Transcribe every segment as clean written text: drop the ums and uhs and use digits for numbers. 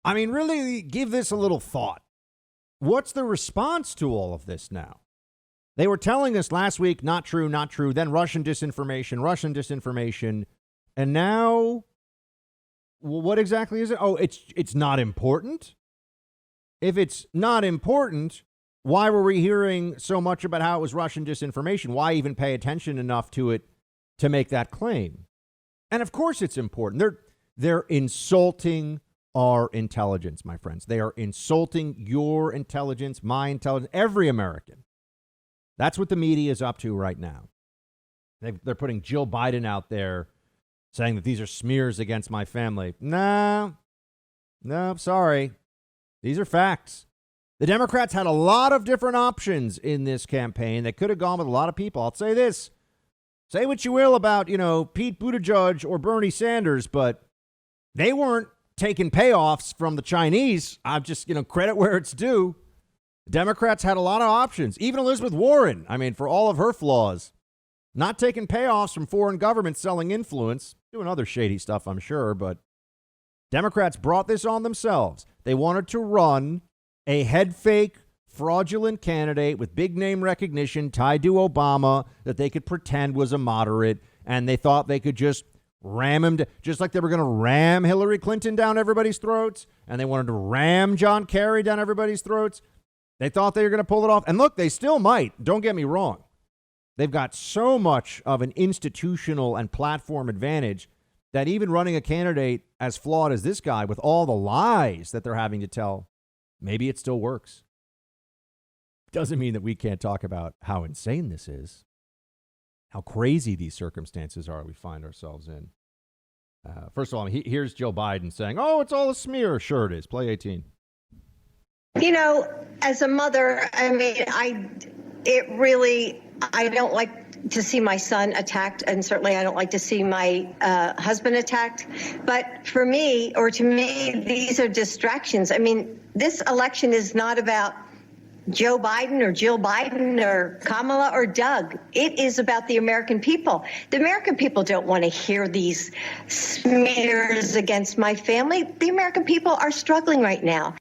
I mean, really give this a little thought. What's the response to all of this now? They were telling us last week, not true, not true. Then Russian disinformation. And now, well, what exactly is it? Oh, it's not important. If it's not important, why were we hearing so much about how it was Russian disinformation? Why even pay attention enough to it to make that claim? And of course it's important. They're insulting our intelligence, my friends. They are insulting your intelligence, my intelligence, every American. That's what the media is up to right now. They're putting Jill Biden out there saying that these are smears against my family. No, sorry. These are facts. The Democrats had a lot of different options in this campaign. They could have gone with a lot of people. I'll say this. Say what you will about, Pete Buttigieg or Bernie Sanders, but they weren't taking payoffs from the Chinese. I'm just, credit where it's due. The Democrats had a lot of options. Even Elizabeth Warren, for all of her flaws, not taking payoffs from foreign governments selling influence, doing other shady stuff, I'm sure, but Democrats brought this on themselves. They wanted to run a head fake, fraudulent candidate with big name recognition tied to Obama that they could pretend was a moderate, and they thought they could just ram him, just like they were going to ram Hillary Clinton down everybody's throats, and they wanted to ram John Kerry down everybody's throats. They thought they were going to pull it off. And look, they still might. Don't get me wrong. They've got so much of an institutional and platform advantage that even running a candidate as flawed as this guy with all the lies that they're having to tell, maybe it still works. Doesn't mean that we can't talk about how insane this is, how crazy these circumstances are we find ourselves in. First of all, here's Joe Biden saying, oh, it's all a smear. Sure it is. Play 18. As a mother, I don't like to see my son attacked, and certainly I don't like to see my husband attacked. But to me, these are distractions. This election is not about Joe Biden or Jill Biden or Kamala or Doug. It is about the American people. The American people don't want to hear these smears against my family. The American people are struggling right now.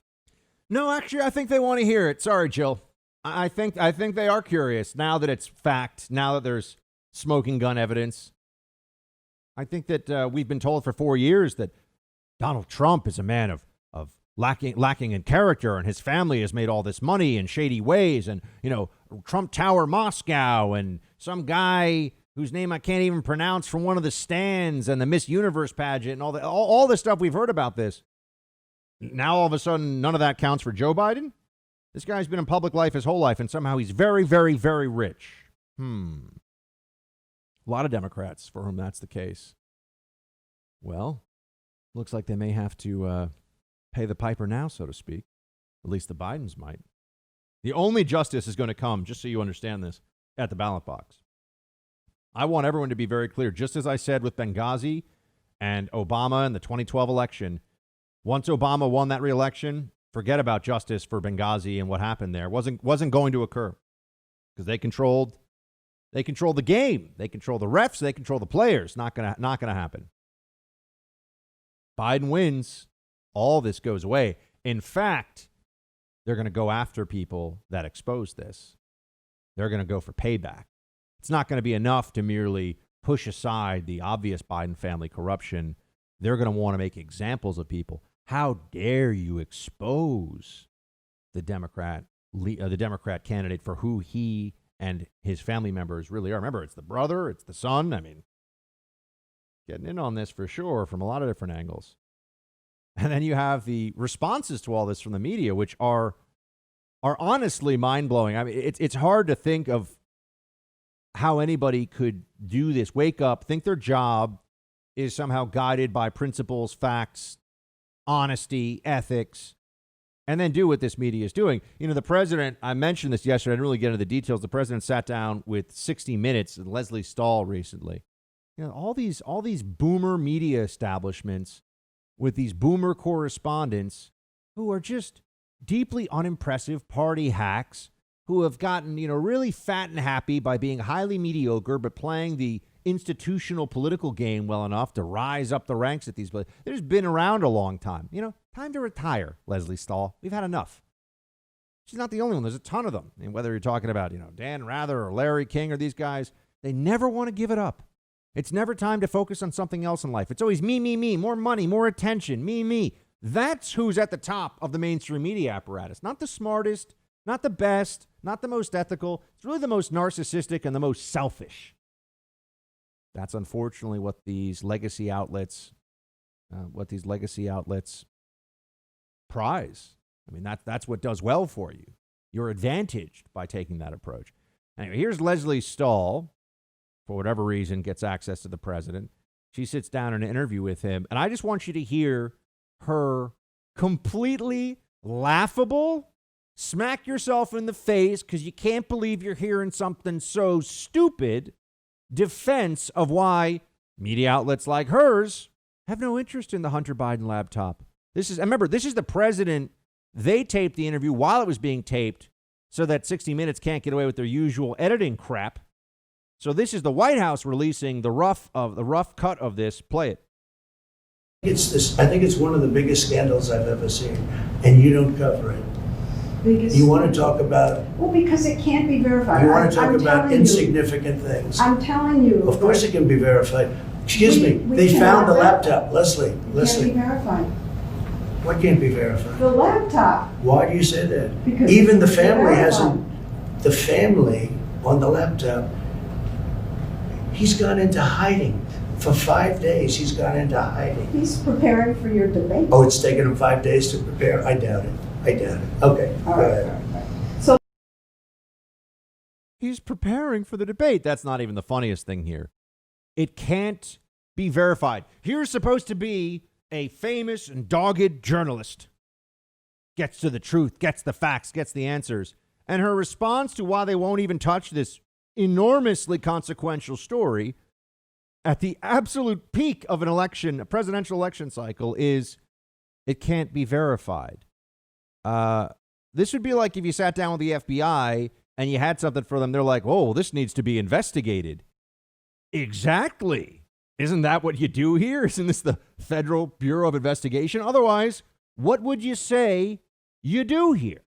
No, actually, I think they want to hear it. Sorry, Jill. I think they are curious now that it's fact, now that there's smoking gun evidence. I think that we've been told for 4 years that Donald Trump is a man of lacking in character, and his family has made all this money in shady ways, and, Trump Tower Moscow, and some guy whose name I can't even pronounce from one of the stands, and the Miss Universe pageant, and all the stuff we've heard about this. Now, all of a sudden, none of that counts for Joe Biden? This guy's been in public life his whole life, and somehow he's very, very, very rich. A lot of Democrats for whom that's the case. Well, looks like they may have to pay the piper now, so to speak. At least the Bidens might. The only justice is going to come, just so you understand this, at the ballot box. I want everyone to be very clear. Just as I said with Benghazi and Obama in the 2012 election, once Obama won that re-election, forget about justice for Benghazi and what happened there. Wasn't going to occur because they control the game. They control the refs. They control the players. Not gonna happen. Biden wins. All this goes away. In fact, they're going to go after people that expose this. They're going to go for payback. It's not going to be enough to merely push aside the obvious Biden family corruption. They're going to want to make examples of people. How dare you expose the Democrat candidate for who he and his family members really are? Remember, it's the brother, it's the son. Getting in on this for sure from a lot of different angles. And then you have the responses to all this from the media, which are honestly mind-blowing. It's hard to think of how anybody could do this, wake up, think their job is somehow guided by principles, facts, honesty, ethics, and then do what this media is doing. The president, I mentioned this yesterday, I didn't really get into the details. The president sat down with 60 Minutes and Leslie Stahl recently. All these boomer media establishments with these boomer correspondents who are just deeply unimpressive party hacks who have gotten, really fat and happy by being highly mediocre, but playing the institutional political game well enough to rise up the ranks at these places. There's been around a long time. Time to retire, Leslie Stahl. We've had enough. She's not the only one. There's a ton of them. And whether you're talking about, Dan Rather or Larry King or these guys, they never want to give it up. It's never time to focus on something else in life. It's always me, me, me, more money, more attention, me, me. That's who's at the top of the mainstream media apparatus. Not the smartest, not the best, not the most ethical. It's really the most narcissistic and the most selfish. That's unfortunately what these legacy outlets prize. I mean, that's what does well for you. You're advantaged by taking that approach. Anyway, here's Leslie Stahl, for whatever reason, gets access to the president. She sits down in an interview with him, and I just want you to hear her completely laughable, smack yourself in the face because you can't believe you're hearing something so stupid, defense of why media outlets like hers have no interest in the Hunter Biden laptop. This is the president. They taped the interview while it was being taped so that 60 Minutes can't get away with their usual editing crap. So this is the White House releasing the rough cut of this. Play it. I think it's one of the biggest scandals I've ever seen, and you don't cover it. You want to talk about? Well, because it can't be verified. You want to talk about insignificant things. I'm telling you. Of course it can be verified. Excuse me. They found the laptop. Leslie. It can't be verified. What can't be verified? The laptop. Why do you say that? Because even the family hasn't. The family on the laptop. He's gone into hiding. For 5 days, he's gone into hiding. He's preparing for your debate. Oh, it's taken him 5 days to prepare? I doubt it. Okay, all go ahead. All right. So he's preparing for the debate. That's not even the funniest thing here. It can't be verified. Here's supposed to be a famous and dogged journalist. Gets to the truth, gets the facts, gets the answers. And her response to why they won't even touch this enormously consequential story at the absolute peak of an election, a presidential election cycle, is it can't be verified. This would be like if you sat down with the FBI and you had something for them. They're like, oh, this needs to be investigated. Exactly. Isn't that what you do here? Isn't this the Federal Bureau of Investigation? Otherwise, what would you say you do here?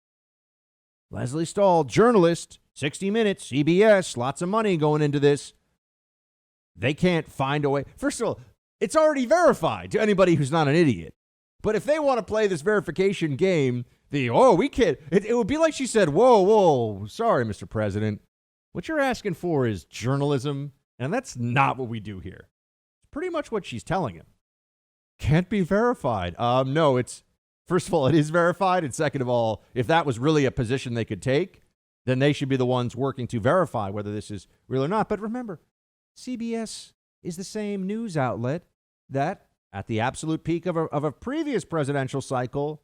Leslie Stahl, journalist, 60 Minutes, CBS, lots of money going into this. They can't find a way. First of all, it's already verified to anybody who's not an idiot. But if they want to play this verification game, we can't. It would be like she said, whoa, sorry, Mr. President. What you're asking for is journalism, and that's not what we do here. It's pretty much what she's telling him. Can't be verified. No, first of all, it is verified. And second of all, if that was really a position they could take, then they should be the ones working to verify whether this is real or not. But remember, CBS is the same news outlet that, at the absolute peak of a previous presidential cycle,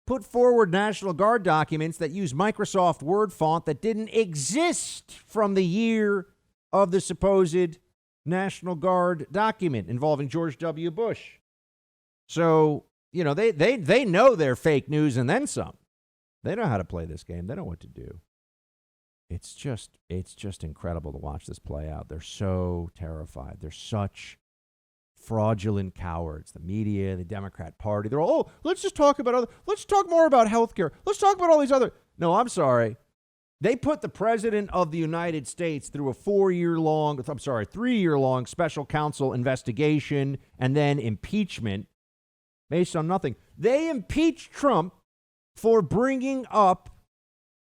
put forward National Guard documents that use Microsoft Word font that didn't exist from the year of the supposed National Guard document involving George W. Bush. So, they know they're fake news and then some. They know how to play this game. They know what to do. It's just incredible to watch this play out. They're so terrified. They're such fraudulent cowards. The media, the Democrat Party, they're all, let's talk more about healthcare. Let's talk about all these other. No, I'm sorry. They put the president of the United States through a 3-year-long special counsel investigation and then impeachment based on nothing. They impeached Trump for bringing up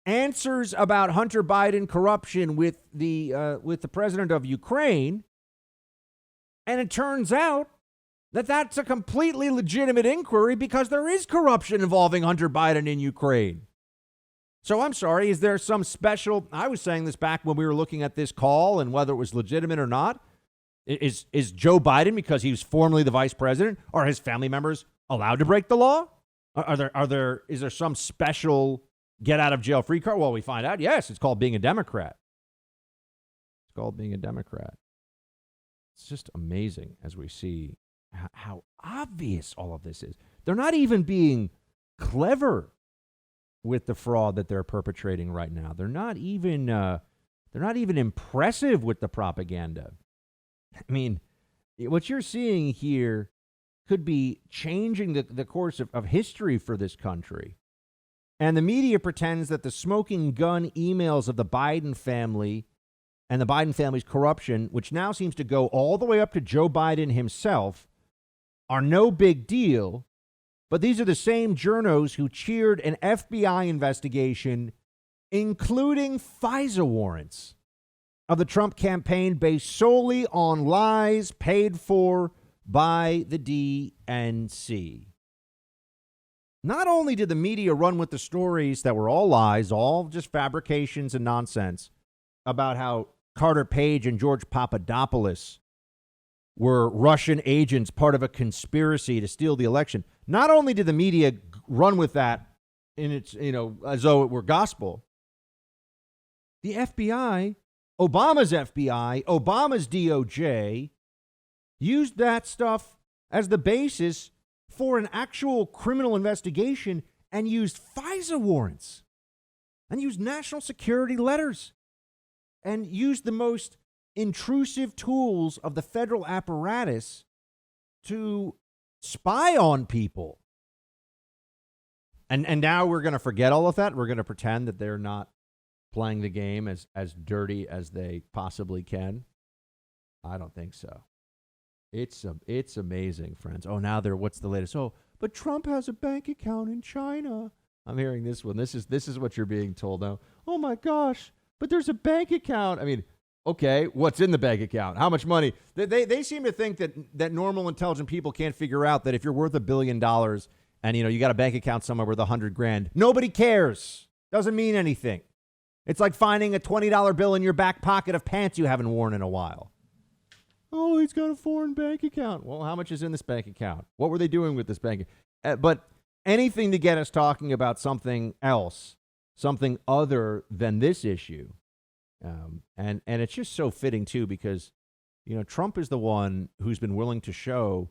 answers about Hunter Biden corruption with the president of Ukraine. And it turns out that that's a completely legitimate inquiry because there is corruption involving Hunter Biden in Ukraine. So I'm sorry, is there some special, I was saying this back when we were looking at this call and whether it was legitimate or not. Is Joe Biden, because he was formerly the vice president, are his family members allowed to break the law? Is there some special get out of jail free card? Well, we find out, yes, it's called being a Democrat. It's just amazing as we see how obvious all of this is. They're not even being clever with the fraud that they're perpetrating right now. They're not even impressive with the propaganda. I mean, what you're seeing here could be changing the course of history for this country. And the media pretends that the smoking gun emails of the Biden family and the Biden family's corruption, which now seems to go all the way up to Joe Biden himself, are no big deal. But these are the same journos who cheered an FBI investigation, including FISA warrants of the Trump campaign based solely on lies paid for by the DNC. Not only did the media run with the stories that were all lies, all just fabrications and nonsense about how Carter Page and George Papadopoulos were Russian agents, part of a conspiracy to steal the election. Not only did the media run with that in its, as though it were gospel, the FBI, Obama's DOJ, used that stuff as the basis for an actual criminal investigation and used FISA warrants and used national security letters and used the most intrusive tools of the federal apparatus to spy on people. And now we're going to forget all of that. We're going to pretend that they're not playing the game as dirty as they possibly can. I don't think so. It's amazing, friends. Oh, now what's the latest? Oh, but Trump has a bank account in China. I'm hearing this one. This is what you're being told now. Oh my gosh, but there's a bank account. I mean, okay, what's in the bank account? How much money? They seem to think that normal intelligent people can't figure out that if you're worth $1 billion and you got a bank account somewhere worth $100,000, nobody cares. Doesn't mean anything. It's like finding a $20 bill in your back pocket of pants you haven't worn in a while. Oh, he's got a foreign bank account. Well, how much is in this bank account? What were they doing with this bank? But anything to get us talking about something else, something other than this issue. And it's just so fitting, too, because, Trump is the one who's been willing to show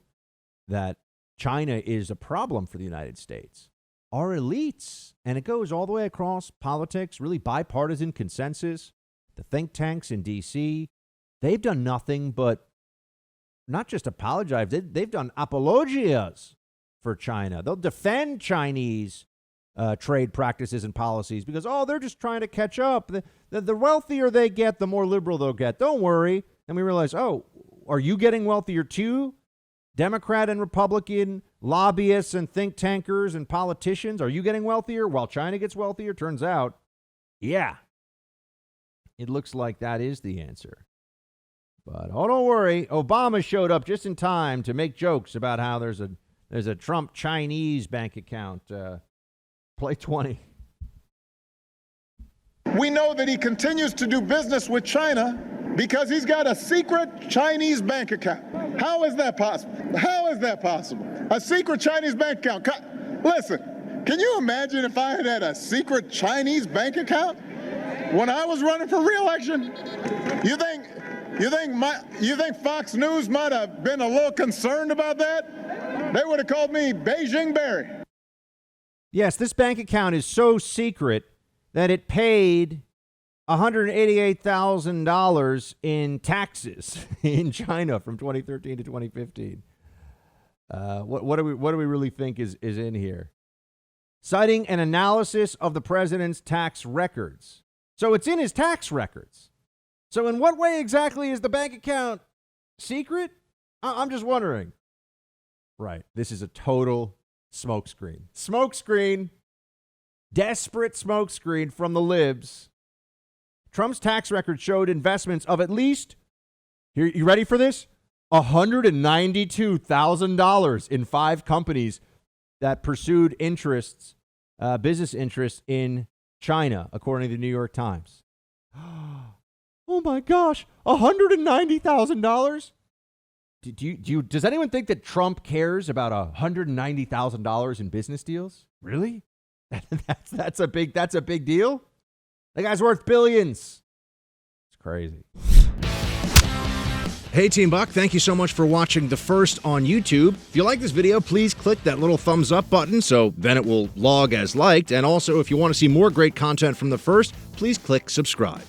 that China is a problem for the United States. Our elites, and it goes all the way across politics, really bipartisan consensus, the think tanks in D.C., they've done nothing but not just apologize. They've done apologias for China. They'll defend Chinese trade practices and policies because, they're just trying to catch up. The wealthier they get, the more liberal they'll get. Don't worry. And we realize, are you getting wealthier too? Democrat and Republican lobbyists and think tankers and politicians, are you getting wealthier while China gets wealthier? Turns out, yeah. It looks like that is the answer. But don't worry, Obama showed up just in time to make jokes about how there's a Trump Chinese bank account. Play 20. We know that he continues to do business with China because he's got a secret Chinese bank account. How is that possible? How is that possible? A secret Chinese bank account. Listen, can you imagine if I had a secret Chinese bank account when I was running for re-election? You think Fox News might have been a little concerned about that? They would have called me Beijing Barry. Yes, this bank account is so secret that it paid $188,000 in taxes in China from 2013 to 2015. What do we really think is in here? Citing an analysis of the president's tax records. So it's in his tax records. So in what way exactly is the bank account secret? I'm just wondering. Right. This is a total smokescreen. Smokescreen. Desperate smokescreen from the libs. Trump's tax record showed investments of at least, here, you ready for this? $192,000 in 5 companies that pursued business interests in China, according to the New York Times. Oh my gosh, $190,000? Does anyone think that Trump cares about $190,000 in business deals? Really? That's a big deal? The guy's worth billions. It's crazy. Hey, Team Buck, thank you so much for watching The First on YouTube. If you like this video, please click that little thumbs up button so then it will log as liked. And also, if you want to see more great content from The First, please click subscribe.